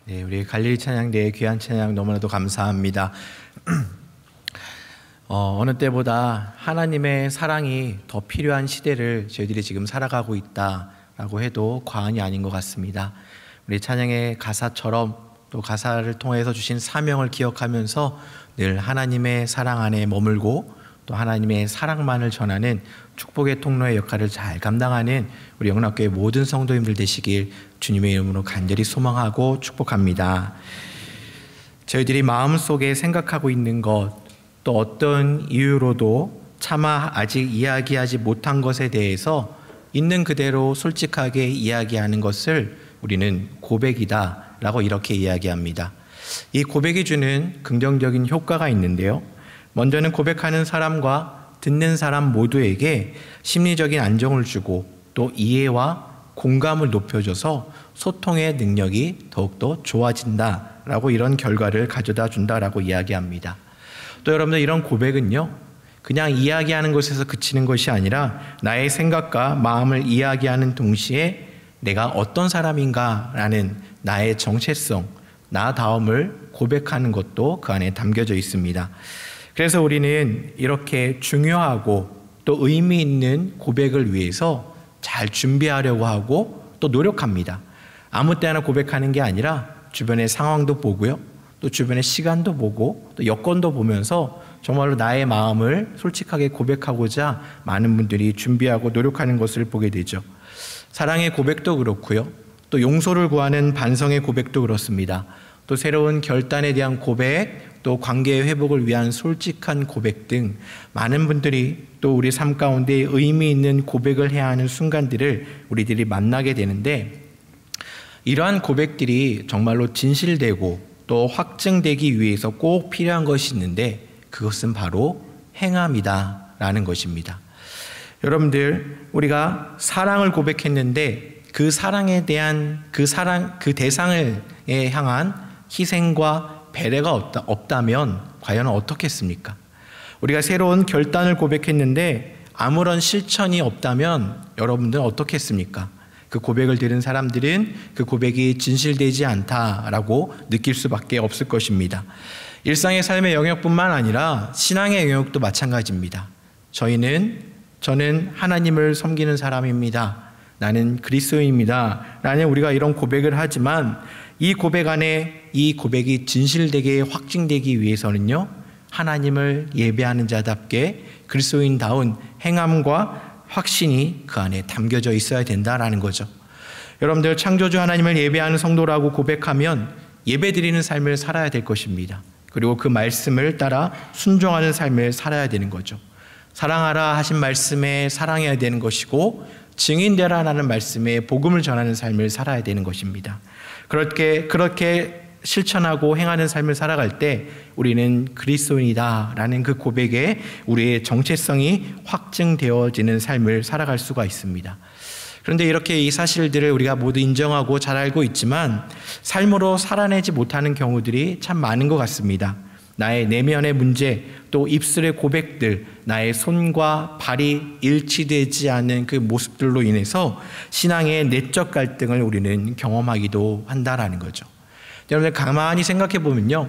네, 우리 갈릴리 찬양대의 귀한 찬양 너무나도 감사합니다. 어느 때보다 하나님의 사랑이 더 필요한 시대를 저희들이 지금 살아가고 있다라고 해도 과언이 아닌 것 같습니다. 우리 찬양의 가사처럼 또 가사를 통해서 주신 사명을 기억하면서 늘 하나님의 사랑 안에 머물고 또 하나님의 사랑만을 전하는 축복의 통로의 역할을 잘 감당하는 우리 영락교회 모든 성도님들 되시길 주님의 이름으로 간절히 소망하고 축복합니다. 저희들이 마음속에 생각하고 있는 것, 또 어떤 이유로도 차마 아직 이야기하지 못한 것에 대해서 있는 그대로 솔직하게 이야기하는 것을 우리는 고백이다 라고 이렇게 이야기합니다. 이 고백이 주는 긍정적인 효과가 있는데요, 먼저는 고백하는 사람과 듣는 사람 모두에게 심리적인 안정을 주고 또 이해와 공감을 높여줘서 소통의 능력이 더욱더 좋아진다라고 이런 결과를 가져다 준다라고 이야기합니다. 또 여러분들, 이런 고백은요, 그냥 이야기하는 것에서 그치는 것이 아니라 나의 생각과 마음을 이야기하는 동시에 내가 어떤 사람인가라는 나의 정체성, 나다움을 고백하는 것도 그 안에 담겨져 있습니다. 그래서 우리는 이렇게 중요하고 또 의미 있는 고백을 위해서 잘 준비하려고 하고 또 노력합니다. 아무 때나 고백하는 게 아니라 주변의 상황도 보고요, 또 주변의 시간도 보고 또 여건도 보면서 정말로 나의 마음을 솔직하게 고백하고자 많은 분들이 준비하고 노력하는 것을 보게 되죠. 사랑의 고백도 그렇고요, 또 용서를 구하는 반성의 고백도 그렇습니다. 또 새로운 결단에 대한 고백, 또 관계의 회복을 위한 솔직한 고백 등 많은 분들이 또 우리 삶 가운데 의미 있는 고백을 해야 하는 순간들을 우리들이 만나게 되는데, 이러한 고백들이 정말로 진실되고 또 확증되기 위해서 꼭 필요한 것이 있는데, 그것은 바로 행함이다라는 것입니다. 여러분들, 우리가 사랑을 고백했는데 그 사랑에 대한 그 대상을 향한 희생과 배려가 없다면 과연 어떻겠습니까? 우리가 새로운 결단을 고백했는데 아무런 실천이 없다면 여러분들은 어떻겠습니까? 그 고백을 들은 사람들은 그 고백이 진실되지 않다라고 느낄 수밖에 없을 것입니다. 일상의 삶의 영역뿐만 아니라 신앙의 영역도 마찬가지입니다. 저는 하나님을 섬기는 사람입니다. 나는 그리스도인입니다. 라는 우리가 이런 고백을 하지만 이 고백 안에 이 고백이 진실되게 확증되기 위해서는요, 하나님을 예배하는 자답게 그리스도인다운 행함과 확신이 그 안에 담겨져 있어야 된다라는 거죠. 여러분들, 창조주 하나님을 예배하는 성도라고 고백하면 예배드리는 삶을 살아야 될 것입니다. 그리고 그 말씀을 따라 순종하는 삶을 살아야 되는 거죠. 사랑하라 하신 말씀에 사랑해야 되는 것이고, 증인되라라는 말씀에 복음을 전하는 삶을 살아야 되는 것입니다. 그렇게 실천하고 행하는 삶을 살아갈 때 우리는 그리스도인이다라는 그 고백에 우리의 정체성이 확증되어지는 삶을 살아갈 수가 있습니다. 그런데 이렇게 이 사실들을 우리가 모두 인정하고 잘 알고 있지만 삶으로 살아내지 못하는 경우들이 참 많은 것 같습니다. 나의 내면의 문제, 또 입술의 고백들, 나의 손과 발이 일치되지 않는 그 모습들로 인해서 신앙의 내적 갈등을 우리는 경험하기도 한다라는 거죠. 여러분들, 가만히 생각해 보면요,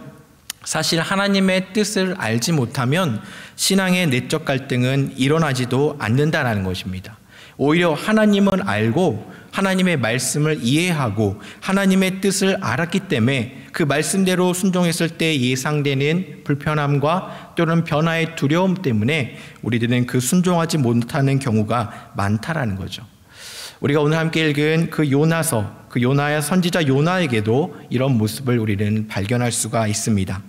사실 하나님의 뜻을 알지 못하면 신앙의 내적 갈등은 일어나지도 않는다라는 것입니다. 오히려 하나님을 알고 하나님의 말씀을 이해하고 하나님의 뜻을 알았기 때문에 그 말씀대로 순종했을 때 예상되는 불편함과 또는 변화의 두려움 때문에 우리들은 그 순종하지 못하는 경우가 많다라는 거죠. 우리가 오늘 함께 읽은 그 요나서, 그 요나의 선지자 요나에게도 이런 모습을 우리는 발견할 수가 있습니다.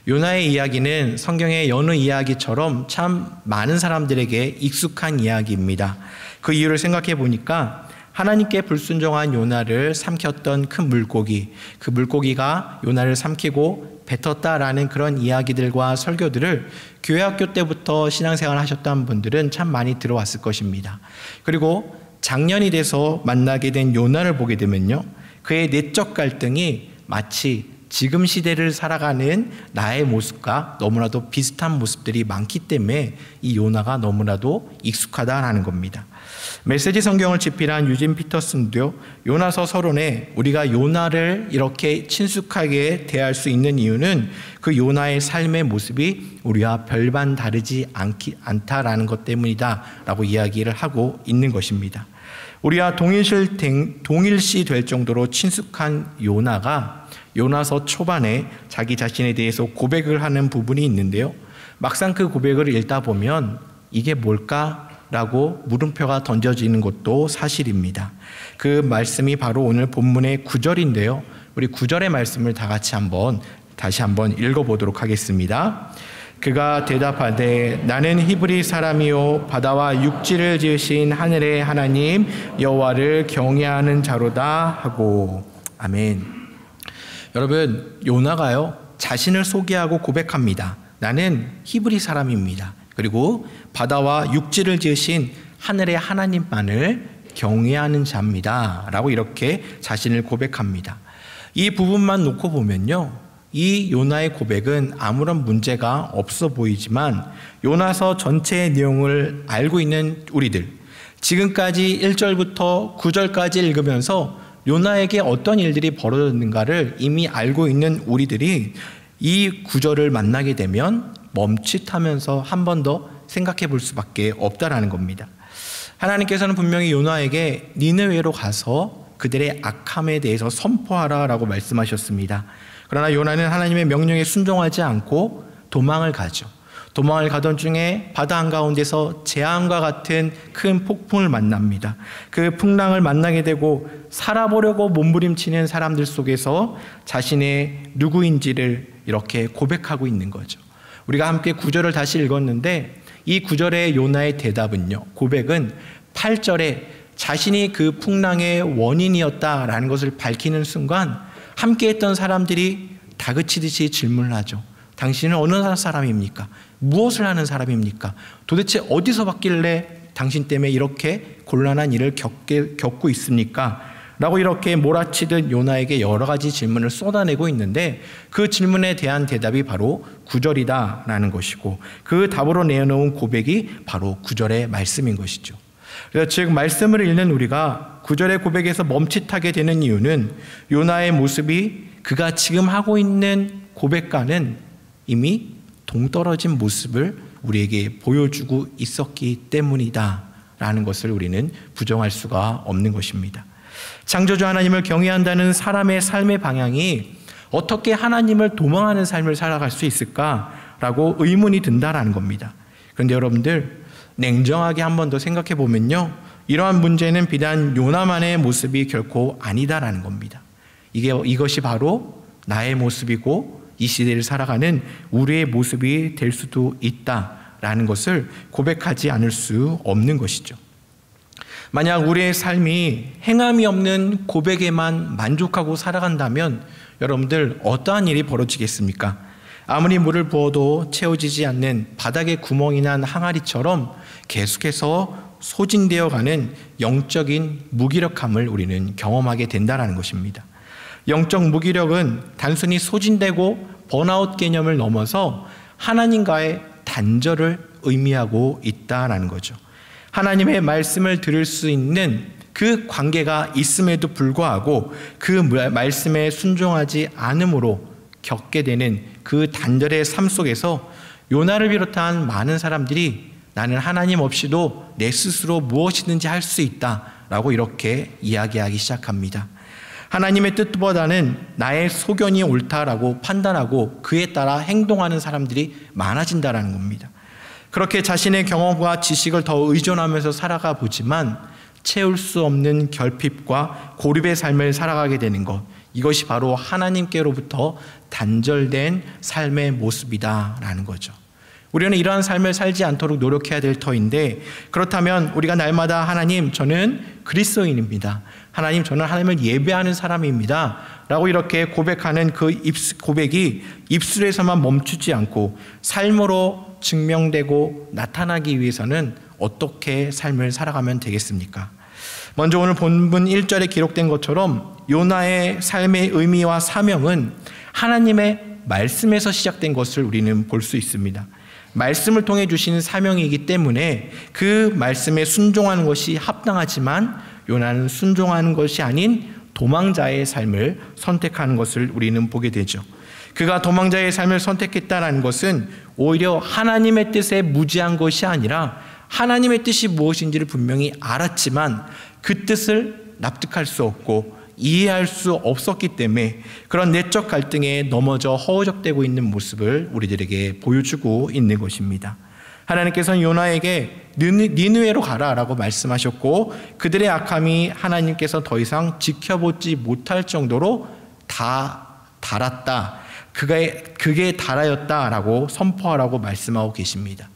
요나의 이야기는 성경의 여느 이야기처럼 참 많은 사람들에게 익숙한 이야기입니다. 그 이유를 생각해 보니까 하나님께 불순종한 요나를 삼켰던 큰 물고기, 그 물고기가 요나를 삼키고 뱉었다라는 그런 이야기들과 설교들을 교회 학교 때부터 신앙생활 하셨던 분들은 참 많이 들어왔을 것입니다. 그리고 작년이 돼서 만나게 된 요나를 보게 되면요, 그의 내적 갈등이 마치 지금 시대를 살아가는 나의 모습과 너무나도 비슷한 모습들이 많기 때문에 이 요나가 너무나도 익숙하다라는 겁니다. 메시지 성경을 집필한 유진 피터슨도요, 요나서 서론에 우리가 요나를 이렇게 친숙하게 대할 수 있는 이유는 그 요나의 삶의 모습이 우리와 별반 다르지 않다라는 것 때문이다 라고 이야기를 하고 있는 것입니다. 우리와 동일시 될 정도로 친숙한 요나가 요나서 초반에 자기 자신에 대해서 고백을 하는 부분이 있는데요, 막상 그 고백을 읽다 보면 이게 뭘까? 라고 물음표가 던져지는 것도 사실입니다. 그 말씀이 바로 오늘 본문의 9절인데요. 우리 9절의 말씀을 다 같이 다시 한번 읽어보도록 하겠습니다. 그가 대답하되 나는 히브리 사람이요 바다와 육지를 지으신 하늘의 하나님 여호와를 경외하는 자로다 하고. 아멘. 여러분, 요나가요 자신을 소개하고 고백합니다. 나는 히브리 사람입니다. 그리고 바다와 육지를 지으신 하늘의 하나님만을 경외하는 자입니다 라고 이렇게 자신을 고백합니다. 이 부분만 놓고 보면요, 이 요나의 고백은 아무런 문제가 없어 보이지만 요나서 전체의 내용을 알고 있는 우리들, 지금까지 1절부터 9절까지 읽으면서 요나에게 어떤 일들이 벌어졌는가를 이미 알고 있는 우리들이 이 구절을 만나게 되면 멈칫하면서 한 번 더 생각해 볼 수밖에 없다라는 겁니다. 하나님께서는 분명히 요나에게 니느웨로 가서 그들의 악함에 대해서 선포하라 라고 말씀하셨습니다. 그러나 요나는 하나님의 명령에 순종하지 않고 도망을 가죠. 도망을 가던 중에 바다 한가운데서 재앙과 같은 큰 폭풍을 만납니다. 그 풍랑을 만나게 되고 살아보려고 몸부림치는 사람들 속에서 자신의 누구인지를 이렇게 고백하고 있는 거죠. 우리가 함께 9절을 다시 읽었는데 이 9절의 요나의 대답은요, 고백은 8절에 자신이 그 풍랑의 원인이었다라는 것을 밝히는 순간 함께했던 사람들이 다그치듯이 질문을 하죠. 당신은 어느 사람입니까? 무엇을 하는 사람입니까? 도대체 어디서 봤길래 당신 때문에 이렇게 곤란한 일을 겪고 있습니까? 라고 이렇게 몰아치듯 요나에게 여러 가지 질문을 쏟아내고 있는데 그 질문에 대한 대답이 바로 9절이다라는 것이고 그 답으로 내놓은 고백이 바로 9절의 말씀인 것이죠. 그래서 즉 말씀을 읽는 우리가 9절의 고백에서 멈칫하게 되는 이유는 요나의 모습이 그가 지금 하고 있는 고백과는 이미 동떨어진 모습을 우리에게 보여주고 있었기 때문이다라는 것을 우리는 부정할 수가 없는 것입니다. 창조주 하나님을 경외한다는 사람의 삶의 방향이 어떻게 하나님을 도망하는 삶을 살아갈 수 있을까라고 의문이 든다라는 겁니다. 그런데 여러분들 냉정하게 한 번 더 생각해 보면요, 이러한 문제는 비단 요나만의 모습이 결코 아니다라는 겁니다. 이것이 바로 나의 모습이고 이 시대를 살아가는 우리의 모습이 될 수도 있다라는 것을 고백하지 않을 수 없는 것이죠. 만약 우리의 삶이 행함이 없는 고백에만 만족하고 살아간다면 여러분들 어떠한 일이 벌어지겠습니까? 아무리 물을 부어도 채워지지 않는 바닥에 구멍이 난 항아리처럼 계속해서 소진되어가는 영적인 무기력함을 우리는 경험하게 된다는 것입니다. 영적 무기력은 단순히 소진되고 번아웃 개념을 넘어서 하나님과의 단절을 의미하고 있다는 거죠. 하나님의 말씀을 들을 수 있는 그 관계가 있음에도 불구하고 그 말씀에 순종하지 않음으로 겪게 되는 그 단절의 삶 속에서 요나를 비롯한 많은 사람들이 나는 하나님 없이도 내 스스로 무엇이든지 할 수 있다라고 이렇게 이야기하기 시작합니다. 하나님의 뜻보다는 나의 소견이 옳다라고 판단하고 그에 따라 행동하는 사람들이 많아진다는 겁니다. 그렇게 자신의 경험과 지식을 더 의존하면서 살아가 보지만 채울 수 없는 결핍과 고립의 삶을 살아가게 되는 것, 이것이 바로 하나님께로부터 단절된 삶의 모습이다라는 거죠. 우리는 이러한 삶을 살지 않도록 노력해야 될 터인데, 그렇다면 우리가 날마다 하나님, 저는 그리스도인입니다. 하나님, 저는 하나님을 예배하는 사람입니다. 라고 이렇게 고백하는 그 고백이 입술에서만 멈추지 않고 삶으로 증명되고 나타나기 위해서는 어떻게 삶을 살아가면 되겠습니까? 먼저 오늘 본문 1절에 기록된 것처럼 요나의 삶의 의미와 사명은 하나님의 말씀에서 시작된 것을 우리는 볼 수 있습니다. 말씀을 통해 주시는 사명이기 때문에 그 말씀에 순종하는 것이 합당하지만 요나는 순종하는 것이 아닌 도망자의 삶을 선택하는 것을 우리는 보게 되죠. 그가 도망자의 삶을 선택했다는 것은 오히려 하나님의 뜻에 무지한 것이 아니라 하나님의 뜻이 무엇인지를 분명히 알았지만 그 뜻을 납득할 수 없고 이해할 수 없었기 때문에 그런 내적 갈등에 넘어져 허우적대고 있는 모습을 우리들에게 보여주고 있는 것입니다. 하나님께서는 요나에게 니느웨로 가라라고 말씀하셨고 그들의 악함이 하나님께서 더 이상 지켜보지 못할 정도로 다 달았다. 그게 달하였다라고 선포하라고 말씀하고 계십니다.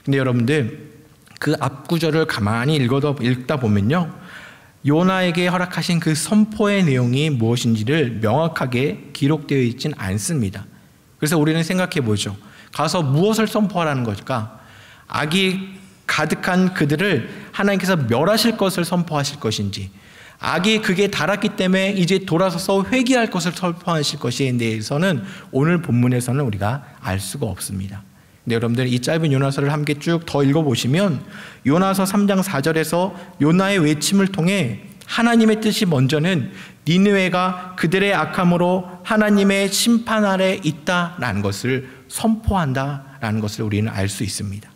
근데 여러분들 그 앞구절을 가만히 읽다 보면요, 요나에게 허락하신 그 선포의 내용이 무엇인지를 명확하게 기록되어 있진 않습니다. 그래서 우리는 생각해 보죠. 가서 무엇을 선포하라는 걸까? 악이 가득한 그들을 하나님께서 멸하실 것을 선포하실 것인지, 악이 그게 달았기 때문에 이제 돌아서서 회개할 것을 선포하실 것에 대해서는 오늘 본문에서는 우리가 알 수가 없습니다. 근데 여러분들 이 짧은 요나서를 함께 쭉 더 읽어보시면 요나서 3장 4절에서 요나의 외침을 통해 하나님의 뜻이 먼저는 니느웨가 그들의 악함으로 하나님의 심판 아래 있다라는 것을 선포한다라는 것을 우리는 알 수 있습니다.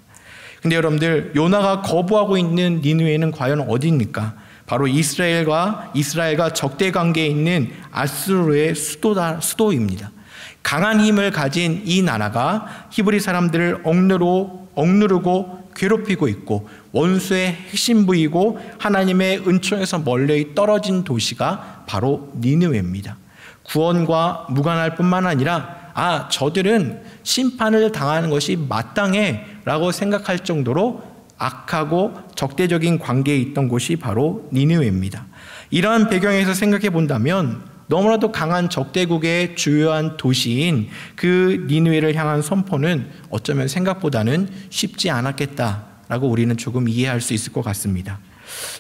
근데 여러분들 요나가 거부하고 있는 니느웨는 과연 어디입니까? 바로 이스라엘과 적대 관계에 있는 아수르의 수도입니다. 강한 힘을 가진 이 나라가 히브리 사람들을 억누르고 괴롭히고 있고 원수의 핵심 부이고 하나님의 은총에서 멀리 떨어진 도시가 바로 니느웨입니다. 구원과 무관할 뿐만 아니라 저들은 심판을 당하는 것이 마땅해 라고 생각할 정도로 악하고 적대적인 관계에 있던 곳이 바로 니느웨입니다. 이러한 배경에서 생각해 본다면 너무나도 강한 적대국의 주요한 도시인 그 니느웨를 향한 선포는 어쩌면 생각보다는 쉽지 않았겠다라고 우리는 조금 이해할 수 있을 것 같습니다.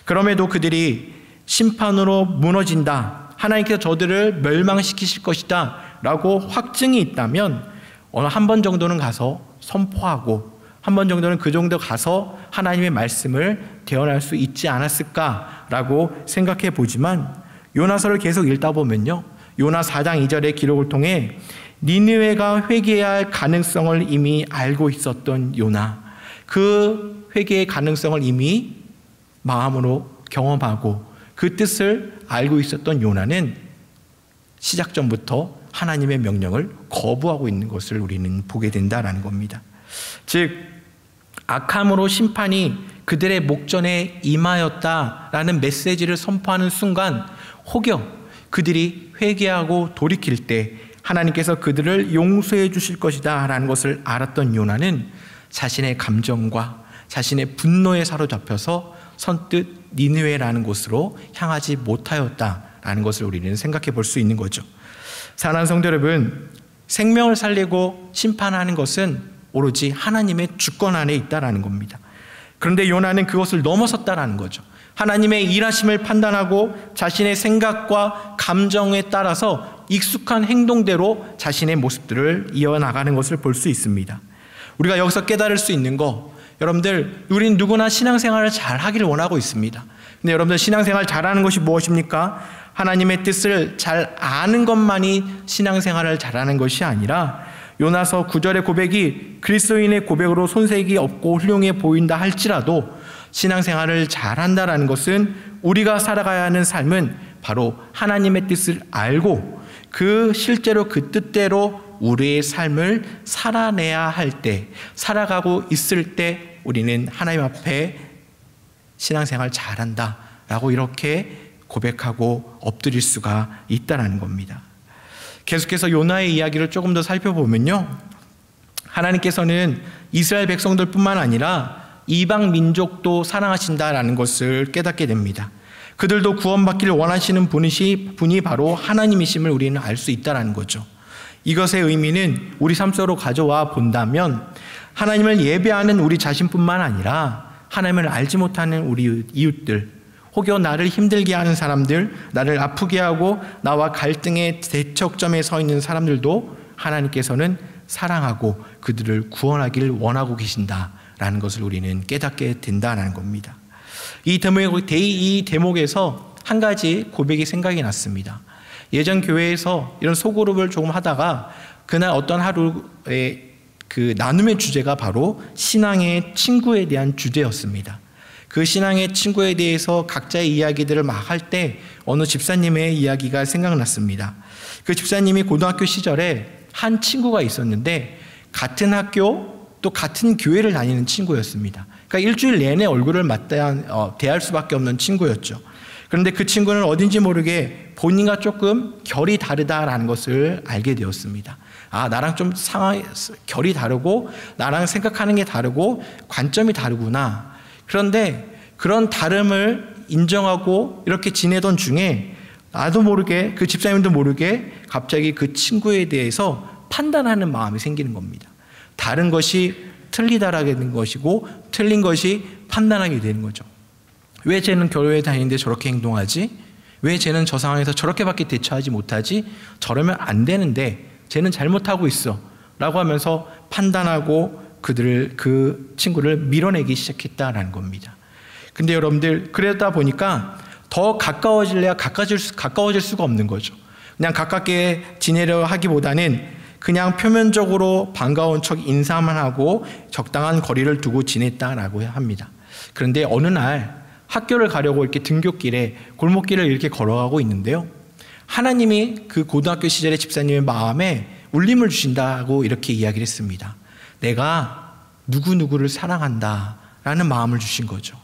그럼에도 그들이 심판으로 무너진다, 하나님께서 저들을 멸망시키실 것이다 라고 확증이 있다면 어느 한 번 정도는 가서 선포하고 한 번 정도는 그 정도 가서 하나님의 말씀을 대언할 수 있지 않았을까라고 생각해 보지만 요나서를 계속 읽다 보면요, 요나 4장 2절의 기록을 통해 니느웨가 회개해야 할 가능성을 이미 알고 있었던 요나, 그 회개의 가능성을 이미 마음으로 경험하고 그 뜻을 알고 있었던 요나는 시작 전부터 하나님의 명령을 거부하고 있는 것을 우리는 보게 된다라는 겁니다. 즉 악함으로 심판이 그들의 목전에 임하였다라는 메시지를 선포하는 순간 혹여 그들이 회개하고 돌이킬 때 하나님께서 그들을 용서해 주실 것이다 라는 것을 알았던 요나는 자신의 감정과 자신의 분노에 사로잡혀서 선뜻 니느웨라는 곳으로 향하지 못하였다라는 것을 우리는 생각해 볼 수 있는 거죠. 사랑하는 성도 여러분, 생명을 살리고 심판하는 것은 오로지 하나님의 주권 안에 있다라는 겁니다. 그런데 요나는 그것을 넘어섰다라는 거죠. 하나님의 일하심을 판단하고 자신의 생각과 감정에 따라서 익숙한 행동대로 자신의 모습들을 이어나가는 것을 볼 수 있습니다. 우리가 여기서 깨달을 수 있는 거, 여러분들 우린 누구나 신앙생활을 잘 하기를 원하고 있습니다. 근데 여러분들 신앙생활 잘하는 것이 무엇입니까? 하나님의 뜻을 잘 아는 것만이 신앙생활을 잘하는 것이 아니라 요나서 9절의 고백이 그리스도인의 고백으로 손색이 없고 훌륭해 보인다 할지라도 신앙생활을 잘한다라는 것은 우리가 살아가야 하는 삶은 바로 하나님의 뜻을 알고 실제로 그 뜻대로 우리의 삶을 살아내야 할 때, 살아가고 있을 때 우리는 하나님 앞에 신앙생활 잘한다라고 이렇게 고백하고 엎드릴 수가 있다는 겁니다. 계속해서 요나의 이야기를 조금 더 살펴보면요, 하나님께서는 이스라엘 백성들뿐만 아니라 이방 민족도 사랑하신다라는 것을 깨닫게 됩니다. 그들도 구원받기를 원하시는 분이 바로 하나님이심을 우리는 알 수 있다는 거죠. 이것의 의미는 우리 삶 속으로 가져와 본다면 하나님을 예배하는 우리 자신뿐만 아니라 하나님을 알지 못하는 우리 이웃들, 혹여 나를 힘들게 하는 사람들, 나를 아프게 하고 나와 갈등의 대척점에 서 있는 사람들도 하나님께서는 사랑하고 그들을 구원하기를 원하고 계신다라는 것을 우리는 깨닫게 된다는 겁니다. 이 대목에서 한 가지 고백이 생각이 났습니다. 예전 교회에서 이런 소그룹을 조금 하다가 그날 어떤 하루에 그 나눔의 주제가 바로 신앙의 친구에 대한 주제였습니다. 그 신앙의 친구에 대해서 각자의 이야기들을 막 할 때 어느 집사님의 이야기가 생각났습니다. 그 집사님이 고등학교 시절에 한 친구가 있었는데 같은 학교 또 같은 교회를 다니는 친구였습니다. 그러니까 일주일 내내 얼굴을 대할 수밖에 없는 친구였죠. 그런데 그 친구는 어딘지 모르게 본인과 조금 결이 다르다라는 것을 알게 되었습니다. 아, 나랑 좀 결이 다르고 나랑 생각하는 게 다르고 관점이 다르구나. 그런데 그런 다름을 인정하고 이렇게 지내던 중에 나도 모르게 그 집사님도 모르게 갑자기 그 친구에 대해서 판단하는 마음이 생기는 겁니다. 다른 것이 틀리다라게 된 것이고 틀린 것이 판단하게 되는 거죠. 왜 쟤는 교회에 다니는데 저렇게 행동하지? 왜 쟤는 저 상황에서 저렇게밖에 대처하지 못하지? 저러면 안 되는데 쟤는 잘못하고 있어 라고 하면서 판단하고 그 친구를 밀어내기 시작했다라는 겁니다. 근데 여러분들 그러다 보니까 더 가까워질래야 가까워질 수가 없는 거죠. 그냥 가깝게 지내려 하기보다는 그냥 표면적으로 반가운 척 인사만 하고 적당한 거리를 두고 지냈다라고 합니다. 그런데 어느 날 학교를 가려고 이렇게 등굣길에 골목길을 이렇게 걸어가고 있는데요. 하나님이 그 고등학교 시절의 집사님의 마음에 울림을 주신다고 이렇게 이야기를 했습니다. 내가 누구누구를 사랑한다라는 마음을 주신 거죠.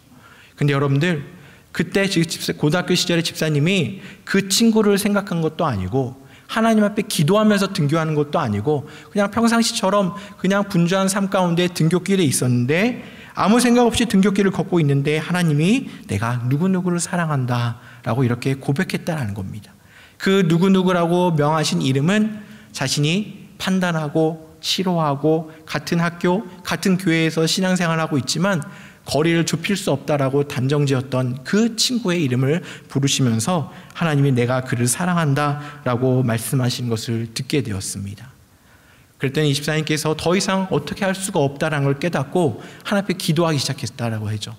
근데 여러분들 그때 고등학교 시절의 집사님이 그 친구를 생각한 것도 아니고 하나님 앞에 기도하면서 등교하는 것도 아니고 그냥 평상시처럼 그냥 분주한 삶 가운데 등굣길에 있었는데 아무 생각 없이 등굣길을 걷고 있는데 하나님이 내가 누구누구를 사랑한다라고 이렇게 고백했다는 겁니다. 그 누구누구라고 명하신 이름은 자신이 판단하고 싫어하고 같은 학교, 같은 교회에서 신앙생활하고 있지만 거리를 좁힐 수 없다라고 단정지었던 그 친구의 이름을 부르시면서 하나님이 내가 그를 사랑한다라고 말씀하신 것을 듣게 되었습니다. 그랬더니 이 집사님께서 더 이상 어떻게 할 수가 없다라는 걸 깨닫고 하나님 앞에 기도하기 시작했다라고 하죠.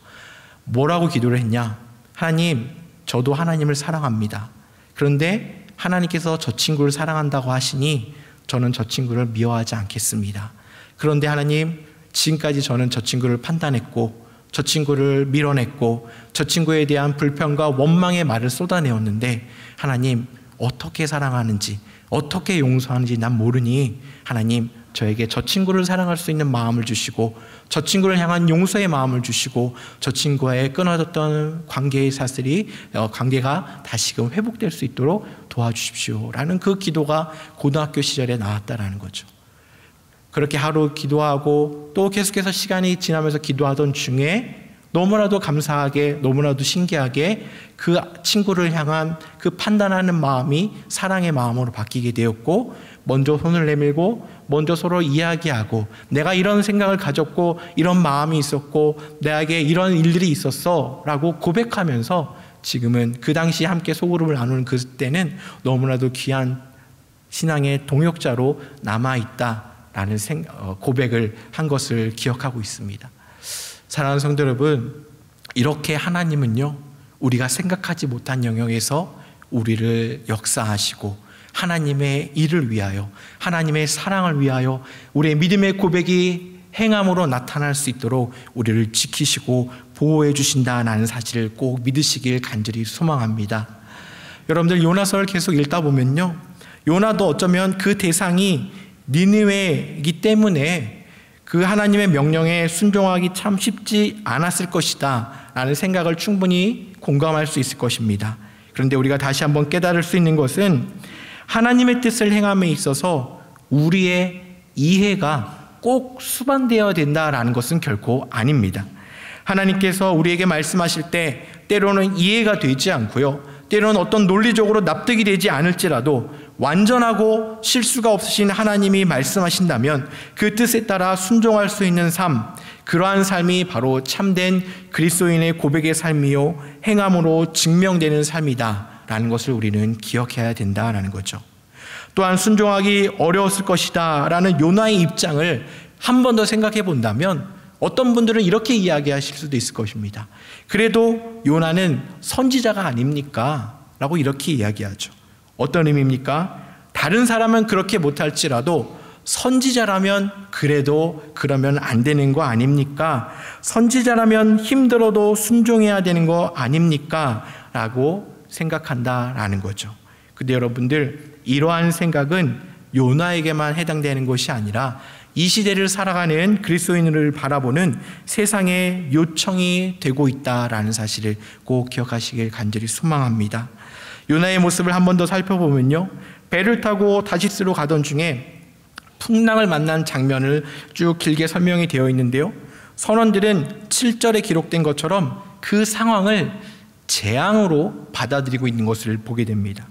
뭐라고 기도를 했냐? 하나님, 저도 하나님을 사랑합니다. 그런데 하나님께서 저 친구를 사랑한다고 하시니 저는 저 친구를 미워하지 않겠습니다. 그런데 하나님, 지금까지 저는 저 친구를 판단했고 저 친구를 밀어냈고 저 친구에 대한 불평과 원망의 말을 쏟아내었는데 하나님, 어떻게 사랑하는지 어떻게 용서하는지 난 모르니 하나님, 저에게 저 친구를 사랑할 수 있는 마음을 주시고 저 친구를 향한 용서의 마음을 주시고 저 친구와의 끊어졌던 관계의 관계가 다시금 회복될 수 있도록 도와주십시오 라는 그 기도가 고등학교 시절에 나왔다라는 거죠. 그렇게 하루 기도하고 또 계속해서 시간이 지나면서 기도하던 중에 너무나도 감사하게 너무나도 신기하게 그 친구를 향한 그 판단하는 마음이 사랑의 마음으로 바뀌게 되었고 먼저 손을 내밀고 먼저 서로 이야기하고 내가 이런 생각을 가졌고 이런 마음이 있었고 내게 이런 일들이 있었어 라고 고백하면서 지금은 그 당시 함께 소그룹을 나누는 그때는 너무나도 귀한 신앙의 동역자로 남아있다라는 고백을 한 것을 기억하고 있습니다. 사랑하는 성도 여러분, 이렇게 하나님은요 우리가 생각하지 못한 영역에서 우리를 역사하시고 하나님의 일을 위하여 하나님의 사랑을 위하여 우리의 믿음의 고백이 행함으로 나타날 수 있도록 우리를 지키시고 보호해 주신다는 사실을 꼭 믿으시길 간절히 소망합니다. 여러분들 요나서를 계속 읽다 보면요 요나도 어쩌면 그 대상이 니느웨이기 때문에 그 하나님의 명령에 순종하기 참 쉽지 않았을 것이다 라는 생각을 충분히 공감할 수 있을 것입니다. 그런데 우리가 다시 한번 깨달을 수 있는 것은 하나님의 뜻을 행함에 있어서 우리의 이해가 꼭 수반되어야 된다라는 것은 결코 아닙니다. 하나님께서 우리에게 말씀하실 때 때로는 이해가 되지 않고요 때로는 어떤 논리적으로 납득이 되지 않을지라도 완전하고 실수가 없으신 하나님이 말씀하신다면 그 뜻에 따라 순종할 수 있는 삶, 그러한 삶이 바로 참된 그리스도인의 고백의 삶이요 행함으로 증명되는 삶이다라는 것을 우리는 기억해야 된다라는 거죠. 또한 순종하기 어려웠을 것이다라는 요나의 입장을 한 번 더 생각해 본다면 어떤 분들은 이렇게 이야기하실 수도 있을 것입니다. 그래도 요나는 선지자가 아닙니까? 라고 이렇게 이야기하죠. 어떤 의미입니까? 다른 사람은 그렇게 못할지라도 선지자라면 그래도 그러면 안 되는 거 아닙니까? 선지자라면 힘들어도 순종해야 되는 거 아닙니까? 라고 생각한다라는 거죠. 근데 여러분들, 이러한 생각은 요나에게만 해당되는 것이 아니라 이 시대를 살아가는 그리스도인을 바라보는 세상의 요청이 되고 있다라는 사실을 꼭 기억하시길 간절히 소망합니다. 요나의 모습을 한 번 더 살펴보면요, 배를 타고 다시스로 가던 중에 풍랑을 만난 장면을 쭉 길게 설명이 되어 있는데요, 선원들은 7절에 기록된 것처럼 그 상황을 재앙으로 받아들이고 있는 것을 보게 됩니다.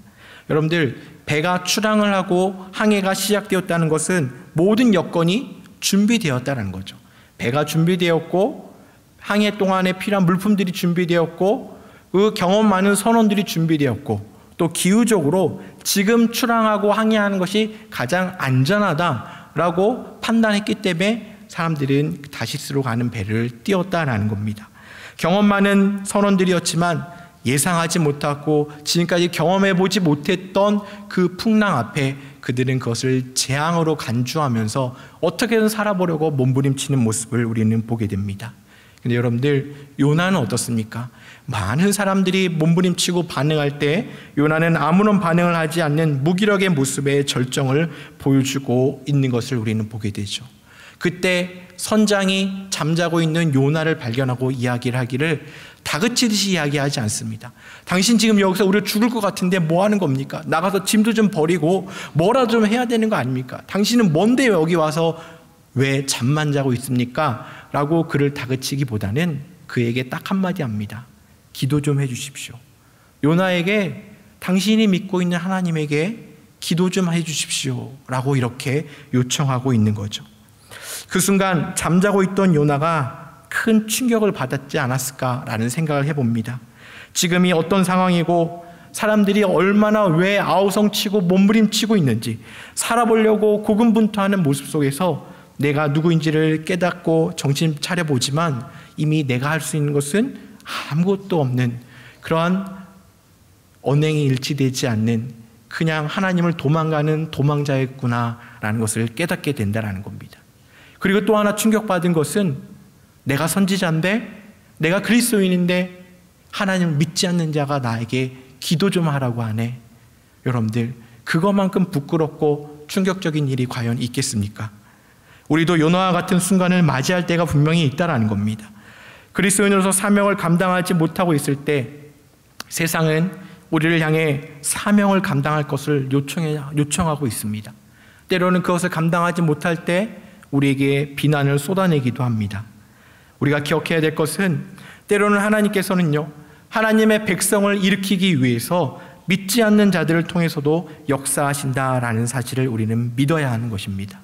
여러분들, 배가 출항을 하고 항해가 시작되었다는 것은 모든 여건이 준비되었다는 거죠. 배가 준비되었고 항해 동안에 필요한 물품들이 준비되었고 그 경험 많은 선원들이 준비되었고 또 기후적으로 지금 출항하고 항해하는 것이 가장 안전하다라고 판단했기 때문에 사람들은 다시스로 가는 배를 띄웠다라는 겁니다. 경험 많은 선원들이었지만 예상하지 못하고 지금까지 경험해보지 못했던 그 풍랑 앞에 그들은 그것을 재앙으로 간주하면서 어떻게든 살아보려고 몸부림치는 모습을 우리는 보게 됩니다. 근데 여러분들, 요나는 어떻습니까? 많은 사람들이 몸부림치고 반응할 때 요나는 아무런 반응을 하지 않는 무기력의 모습의 절정을 보여주고 있는 것을 우리는 보게 되죠. 그때 선장이 잠자고 있는 요나를 발견하고 이야기를 하기를 다그치듯이 이야기하지 않습니다. 당신 지금 여기서 우리 죽을 것 같은데 뭐 하는 겁니까? 나가서 짐도 좀 버리고 뭐라도 좀 해야 되는 거 아닙니까? 당신은 뭔데 여기 와서 왜 잠만 자고 있습니까? 라고 그를 다그치기보다는 그에게 딱 한마디 합니다. 기도 좀 해주십시오. 요나에게 당신이 믿고 있는 하나님에게 기도 좀 해주십시오 라고 이렇게 요청하고 있는 거죠. 그 순간 잠자고 있던 요나가 큰 충격을 받았지 않았을까라는 생각을 해봅니다. 지금이 어떤 상황이고 사람들이 얼마나 왜 아우성치고 몸부림치고 있는지 살아보려고 고군분투하는 모습 속에서 내가 누구인지를 깨닫고 정신 차려보지만 이미 내가 할 수 있는 것은 아무것도 없는 그러한 언행이 일치되지 않는 그냥 하나님을 도망가는 도망자였구나라는 것을 깨닫게 된다는 겁니다. 그리고 또 하나 충격받은 것은 내가 선지자인데 내가 그리스도인인데 하나님을 믿지 않는 자가 나에게 기도 좀 하라고 하네. 여러분들, 그것만큼 부끄럽고 충격적인 일이 과연 있겠습니까? 우리도 요나와 같은 순간을 맞이할 때가 분명히 있다는 겁니다. 그리스도인으로서 사명을 감당하지 못하고 있을 때 세상은 우리를 향해 사명을 감당할 것을 요청하고 있습니다. 때로는 그것을 감당하지 못할 때 우리에게 비난을 쏟아내기도 합니다. 우리가 기억해야 될 것은 때로는 하나님께서는요, 하나님의 백성을 일으키기 위해서 믿지 않는 자들을 통해서도 역사하신다라는 사실을 우리는 믿어야 하는 것입니다.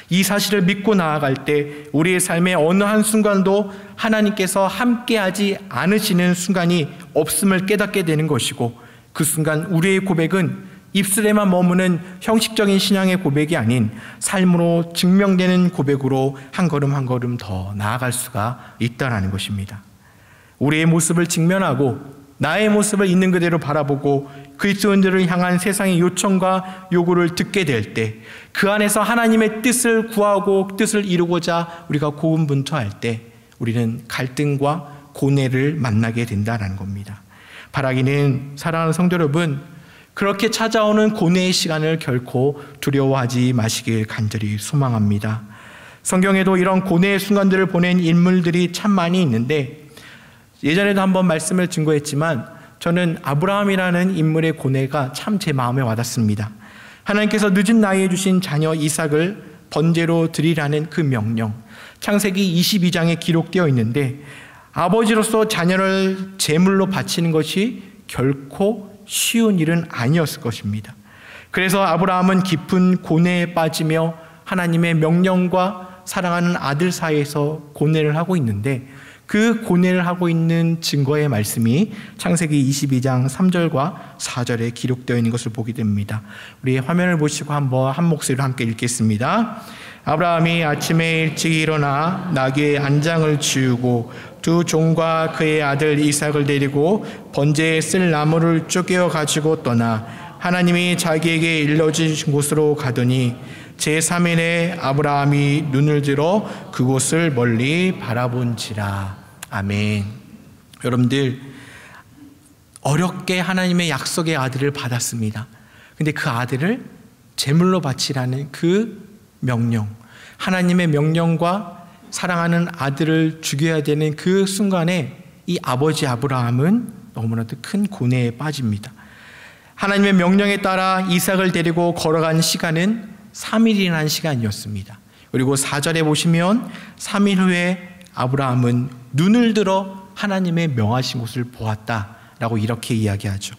이 사실을 믿고 나아갈 때 우리의 삶의 어느 한순간도 하나님께서 함께하지 않으시는 순간이 없음을 깨닫게 되는 것이고, 그 순간 우리의 고백은 입술에만 머무는 형식적인 신앙의 고백이 아닌 삶으로 증명되는 고백으로 한 걸음 한 걸음 더 나아갈 수가 있다는 것입니다. 우리의 모습을 직면하고 나의 모습을 있는 그대로 바라보고 그리스도인들을 향한 세상의 요청과 요구를 듣게 될 때 그 안에서 하나님의 뜻을 구하고 뜻을 이루고자 우리가 고군분투할 때 우리는 갈등과 고뇌를 만나게 된다는 겁니다. 바라기는 사랑하는 성도 여러분, 그렇게 찾아오는 고뇌의 시간을 결코 두려워하지 마시길 간절히 소망합니다. 성경에도 이런 고뇌의 순간들을 보낸 인물들이 참 많이 있는데 예전에도 한번 말씀을 증거했지만 저는 아브라함이라는 인물의 고뇌가 참 제 마음에 와닿습니다. 하나님께서 늦은 나이에 주신 자녀 이삭을 번제로 드리라는 그 명령, 창세기 22장에 기록되어 있는데 아버지로서 자녀를 제물로 바치는 것이 결코 쉬운 일은 아니었을 것입니다. 그래서 아브라함은 깊은 고뇌에 빠지며 하나님의 명령과 사랑하는 아들 사이에서 고뇌를 하고 있는데 그 고뇌를 하고 있는 증거의 말씀이 창세기 22장 3절과 4절에 기록되어 있는 것을 보게 됩니다. 우리 화면을 보시고 한번 한 목소리로 함께 읽겠습니다. 아브라함이 아침에 일찍 일어나 나귀의 안장을 치우고 두 종과 그의 아들 이삭을 데리고 번제에 쓸 나무를 쪼개어 가지고 떠나 하나님이 자기에게 일러주신 곳으로 가더니 제3일에 아브라함이 눈을 들어 그곳을 멀리 바라본지라. 아멘. 여러분들, 어렵게 하나님의 약속의 아들을 받았습니다. 근데 그 아들을 제물로 바치라는 그 명령, 하나님의 명령과 사랑하는 아들을 죽여야 되는 그 순간에 이 아버지 아브라함은 너무나도 큰 고뇌에 빠집니다. 하나님의 명령에 따라 이삭을 데리고 걸어간 시간은 3일이라는 시간이었습니다. 그리고 4절에 보시면 3일 후에 아브라함은 눈을 들어 하나님의 명하신 곳을 보았다라고 이렇게 이야기하죠.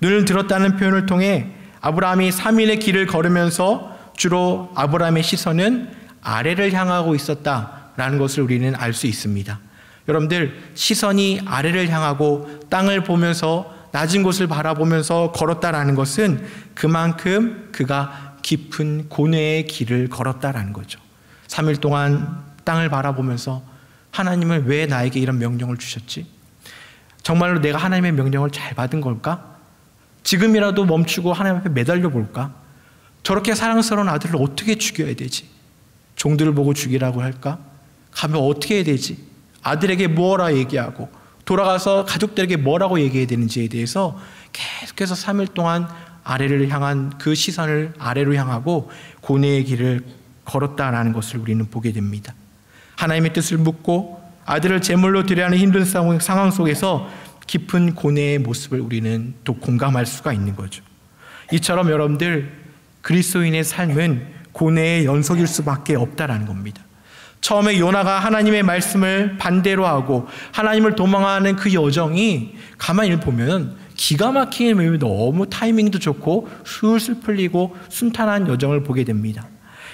눈을 들었다는 표현을 통해 아브라함이 3일의 길을 걸으면서 주로 아브라함의 시선은 아래를 향하고 있었다라는 것을 우리는 알 수 있습니다. 여러분들, 시선이 아래를 향하고 땅을 보면서 낮은 곳을 바라보면서 걸었다라는 것은 그만큼 그가 깊은 고뇌의 길을 걸었다라는 거죠. 3일 동안 땅을 바라보면서 하나님은 왜 나에게 이런 명령을 주셨지? 정말로 내가 하나님의 명령을 잘 받은 걸까? 지금이라도 멈추고 하나님 앞에 매달려 볼까? 저렇게 사랑스러운 아들을 어떻게 죽여야 되지? 종들을 보고 죽이라고 할까? 가면 어떻게 해야 되지? 아들에게 뭐라 얘기하고 돌아가서 가족들에게 뭐라고 얘기해야 되는지에 대해서 계속해서 3일 동안 아래를 향한 그 시선을 아래로 향하고 고뇌의 길을 걸었다라는 것을 우리는 보게 됩니다. 하나님의 뜻을 묻고 아들을 제물로 드려야 하는 힘든 상황 속에서 깊은 고뇌의 모습을 우리는 또 공감할 수가 있는 거죠. 이처럼 여러분들, 그리스도인의 삶은 고뇌의 연속일 수밖에 없다라는 겁니다. 처음에 요나가 하나님의 말씀을 반대로 하고 하나님을 도망하는 그 여정이 가만히 보면 기가 막히게 너무 타이밍도 좋고 술술 풀리고 순탄한 여정을 보게 됩니다.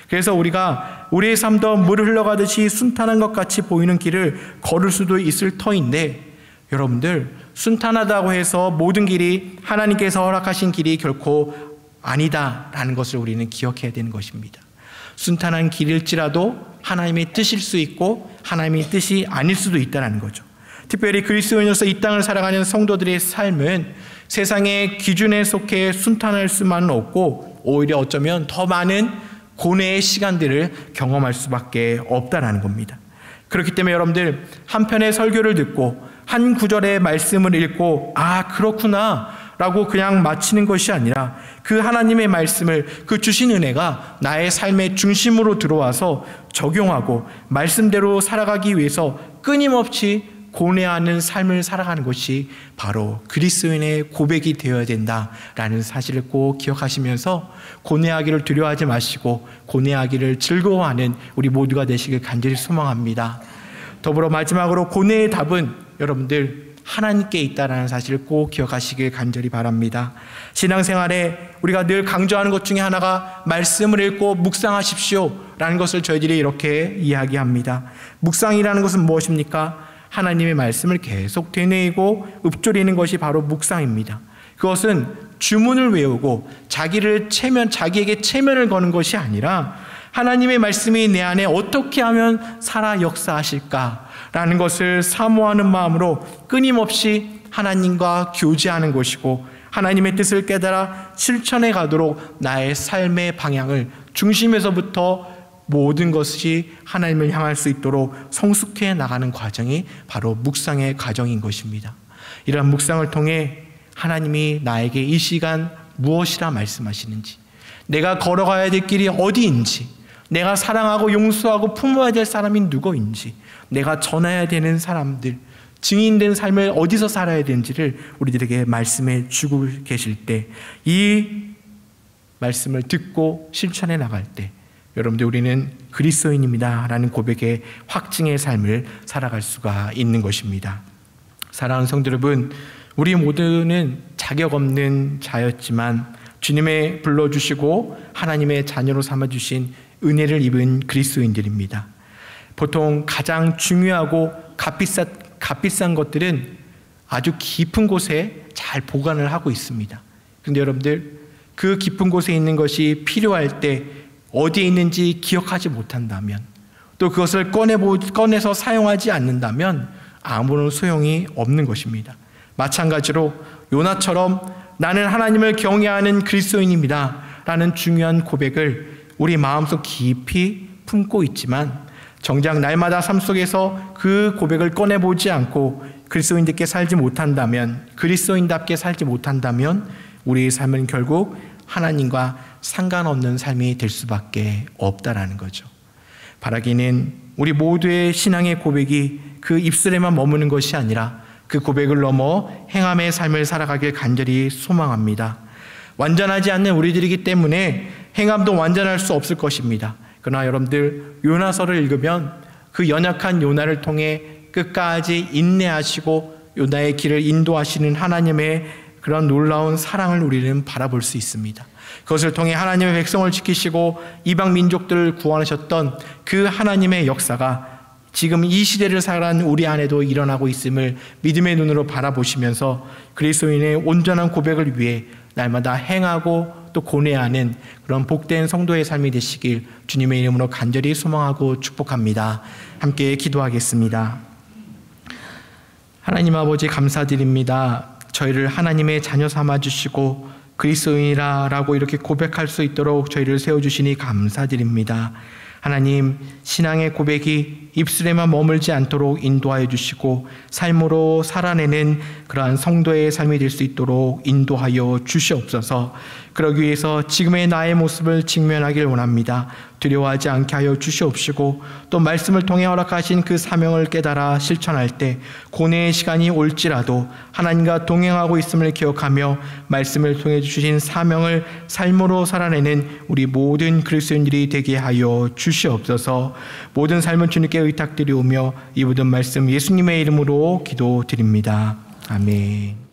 그래서 우리가 우리의 삶도 물을 흘러가듯이 순탄한 것 같이 보이는 길을 걸을 수도 있을 터인데, 여러분들, 순탄하다고 해서 모든 길이 하나님께서 허락하신 길이 결코 아니다라는 것을 우리는 기억해야 되는 것입니다. 순탄한 길일지라도 하나님의 뜻일 수 있고 하나님의 뜻이 아닐 수도 있다는 거죠. 특별히 그리스도인으로서 이 땅을 살아가는 성도들의 삶은 세상의 기준에 속해 순탄할 수만은 없고 오히려 어쩌면 더 많은 고뇌의 시간들을 경험할 수밖에 없다는 겁니다. 그렇기 때문에 여러분들, 한 편의 설교를 듣고 한 구절의 말씀을 읽고 아 그렇구나 라고 그냥 마치는 것이 아니라 그 하나님의 말씀을, 그 주신 은혜가 나의 삶의 중심으로 들어와서 적용하고 말씀대로 살아가기 위해서 끊임없이 고뇌하는 삶을 살아가는 것이 바로 그리스도인의 고백이 되어야 된다라는 사실을 꼭 기억하시면서 고뇌하기를 두려워하지 마시고 고뇌하기를 즐거워하는 우리 모두가 되시길 간절히 소망합니다. 더불어 마지막으로 고뇌의 답은 여러분들 하나님께 있다라는 사실을 꼭 기억하시길 간절히 바랍니다. 신앙생활에 우리가 늘 강조하는 것 중에 하나가 말씀을 읽고 묵상하십시오 라는 것을 저희들이 이렇게 이야기합니다. 묵상이라는 것은 무엇입니까? 하나님의 말씀을 계속 되뇌이고 읊조리는 것이 바로 묵상입니다. 그것은 주문을 외우고 자기에게 체면을 거는 것이 아니라 하나님의 말씀이 내 안에 어떻게 하면 살아 역사하실까라는 것을 사모하는 마음으로 끊임없이 하나님과 교제하는 것이고, 하나님의 뜻을 깨달아 실천해 가도록 나의 삶의 방향을 중심에서부터 모든 것이 하나님을 향할 수 있도록 성숙해 나가는 과정이 바로 묵상의 과정인 것입니다. 이러한 묵상을 통해 하나님이 나에게 이 시간 무엇이라 말씀하시는지, 내가 걸어가야 될 길이 어디인지, 내가 사랑하고 용서하고 품어야 될 사람이 누구인지, 내가 전해야 되는 사람들, 증인된 삶을 어디서 살아야 되는지를 우리들에게 말씀해 주고 계실 때, 이 말씀을 듣고 실천해 나갈 때 여러분들, 우리는 그리스도인입니다 라는 고백의 확증의 삶을 살아갈 수가 있는 것입니다. 사랑하는 성도 여러분, 우리 모두는 자격 없는 자였지만 주님의 불러주시고 하나님의 자녀로 삼아주신 은혜를 입은 그리스도인들입니다. 보통 가장 중요하고 값비싼 것들은 아주 깊은 곳에 잘 보관을 하고 있습니다. 그런데 여러분들, 그 깊은 곳에 있는 것이 필요할 때 어디에 있는지 기억하지 못한다면, 또 그것을 꺼내서 사용하지 않는다면 아무런 소용이 없는 것입니다. 마찬가지로 요나처럼 나는 하나님을 경외하는 그리스도인입니다 라는 중요한 고백을 우리 마음속 깊이 품고 있지만, 정작 날마다 삶 속에서 그 고백을 꺼내보지 않고 그리스도인답게 살지 못한다면 우리의 삶은 결국 하나님과 상관없는 삶이 될 수밖에 없다라는 거죠. 바라기는 우리 모두의 신앙의 고백이 그 입술에만 머무는 것이 아니라 그 고백을 넘어 행함의 삶을 살아가길 간절히 소망합니다. 완전하지 않는 우리들이기 때문에 행함도 완전할 수 없을 것입니다. 그러나 여러분들, 요나서를 읽으면 그 연약한 요나를 통해 끝까지 인내하시고 요나의 길을 인도하시는 하나님의 그런 놀라운 사랑을 우리는 바라볼 수 있습니다. 그것을 통해 하나님의 백성을 지키시고 이방 민족들을 구원하셨던 그 하나님의 역사가 지금 이 시대를 살아가는 우리 안에도 일어나고 있음을 믿음의 눈으로 바라보시면서 그리스도인의 온전한 고백을 위해 날마다 행하고 또 고뇌하는 그런 복된 성도의 삶이 되시길 주님의 이름으로 간절히 소망하고 축복합니다. 함께 기도하겠습니다. 하나님 아버지, 감사드립니다. 저희를 하나님의 자녀 삼아주시고 그리스도인이라고 이렇게 고백할 수 있도록 저희를 세워주시니 감사드립니다. 하나님, 신앙의 고백이 입술에만 머물지 않도록 인도하여 주시고 삶으로 살아내는 그러한 성도의 삶이 될 수 있도록 인도하여 주시옵소서. 그러기 위해서 지금의 나의 모습을 직면하길 원합니다. 두려워하지 않게 하여 주시옵시고, 또 말씀을 통해 허락하신 그 사명을 깨달아 실천할 때 고뇌의 시간이 올지라도 하나님과 동행하고 있음을 기억하며 말씀을 통해 주신 사명을 삶으로 살아내는 우리 모든 그리스도인들이 되게 하여 주시옵소서. 모든 삶은 주님께 의탁드리오며 이 모든 말씀 예수님의 이름으로 기도드립니다. 아멘.